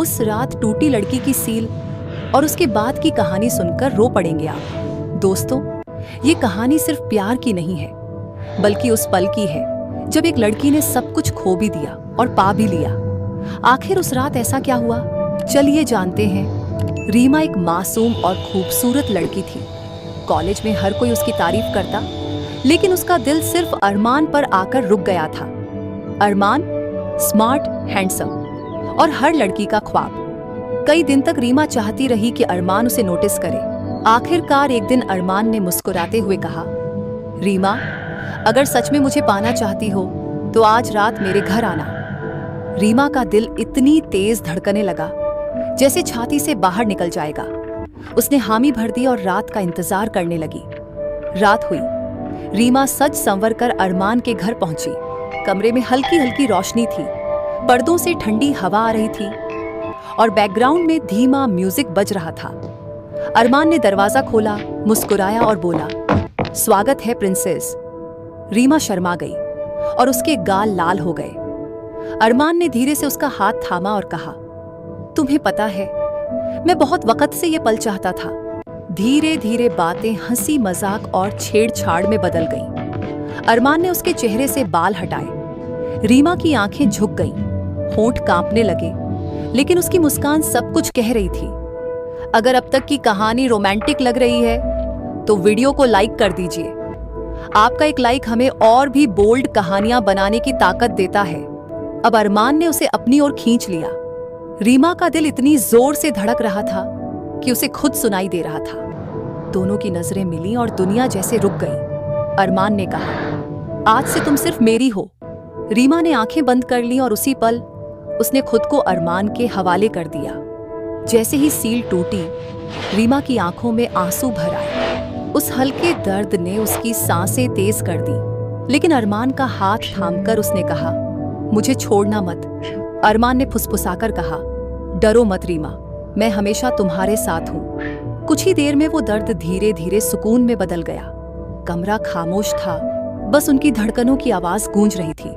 उस रात टूटी लड़की की सील और उसके बाद की कहानी सुनकर रो पड़ेंगे आप। दोस्तों, ये कहानी सिर्फ प्यार की नहीं है, बल्कि उस पल की है जब एक लड़की ने सब कुछ खो भी दिया और पा भी लिया। आखिर उस रात ऐसा क्या हुआ, चलिए जानते हैं। रीमा एक मासूम और खूबसूरत लड़की थी। कॉलेज में हर कोई उसकी तारीफ करता, लेकिन उसका दिल सिर्फ अरमान पर आकर रुक गया था। अरमान, स्मार्ट, हैंडसम और हर लड़की का ख्वाब। कई दिन तक रीमा चाहती रही कि अरमान उसे नोटिस करे। आखिरकार एक दिन अरमान ने मुस्कुराते हुए कहा, रीमा, अगर सच में मुझे पाना चाहती हो तो आज रात मेरे घर आना। रीमा का दिल इतनी तेज धड़कने लगा जैसे छाती से बाहर निकल जाएगा। उसने हामी भर दी और रात का इंतजार करने लगी। रात हुई। रीमा सज संवर कर अरमान के घर पहुंची। कमरे में हल्की हल्की रोशनी थी, पर्दों से ठंडी हवा आ रही थी और बैकग्राउंड में धीमा म्यूजिक बज रहा था। अरमान ने दरवाजा खोला, मुस्कुराया और बोला, स्वागत है प्रिंसेस। रीमा शर्मा गई और उसके गाल लाल हो गए। अरमान ने धीरे से उसका हाथ थामा और कहा, तुम्हें पता है, मैं बहुत वक्त से ये पल चाहता था। धीरे धीरे बातें हंसी मजाक और छेड़छाड़ में बदल गईं। अरमान ने उसके चेहरे से बाल हटाए। रीमा की आंखें झुक गईं, होंठ कांपने लगे, लेकिन उसकी मुस्कान सब कुछ कह रही थी। अगर अब तक की कहानी रोमांटिक लग रही है तो वीडियो को लाइक कर दीजिए। आपका एक लाइक हमें और भी बोल्ड कहानियां बनाने की ताकत देता है। अब अरमान ने उसे अपनी ओर खींच लिया। रीमा का दिल इतनी जोर से धड़क रहा था कि उसे खुद सुनाई दे रहा था। दोनों की नजरें मिली और दुनिया जैसे रुक गई। अरमान ने कहा, आज से तुम सिर्फ मेरी हो। रीमा ने आंखें बंद कर ली और उसी पल उसने खुद को अरमान के हवाले कर दिया। जैसे ही सील टूटी, रीमा की आंखों में आंसू भर आए। उस हल्के दर्द ने उसकी सांसें तेज कर दी, लेकिन अरमान का हाथ थामकर उसने कहा, मुझे छोड़ना मत। अरमान ने फुसफुसाकर कहा, डरो मत रीमा, मैं हमेशा तुम्हारे साथ हूं। कुछ ही देर में वो दर्द धीरे धीरे सुकून में बदल गया। कमरा खामोश था, बस उनकी धड़कनों की आवाज गूंज रही थी।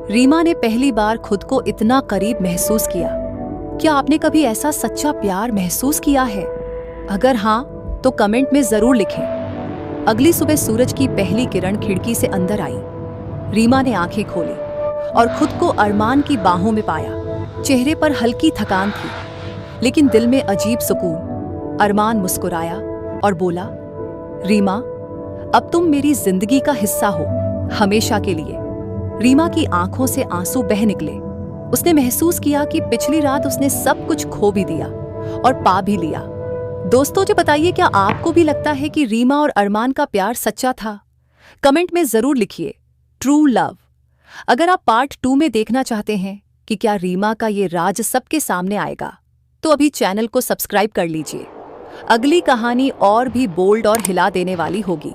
रीमा ने पहली बार खुद को इतना करीब महसूस किया। क्या आपने कभी ऐसा सच्चा प्यार महसूस किया है? अगर हाँ, तो कमेंट में जरूर लिखें। अगली सुबह सूरज की पहली किरण खिड़की से अंदर आई। रीमा ने आंखें खोली और खुद को अरमान की बाहों में पाया। चेहरे पर हल्की थकान थी, लेकिन दिल में अजीब सुकून। अरमान मुस्कुराया और बोला, रीमा, अब तुम मेरी जिंदगी का हिस्सा हो, हमेशा के लिए। रीमा की आंखों से आंसू बह निकले। उसने महसूस किया कि पिछली रात उसने सब कुछ खो भी दिया और पा भी लिया। दोस्तों, जो बताइए, क्या आपको भी लगता है कि रीमा और अरमान का प्यार सच्चा था? कमेंट में जरूर लिखिए, ट्रू लव। अगर आप पार्ट 2 में देखना चाहते हैं कि क्या रीमा का ये राज सबके सामने आएगा, तो अभी चैनल को सब्सक्राइब कर लीजिए। अगली कहानी और भी बोल्ड और हिला देने वाली होगी।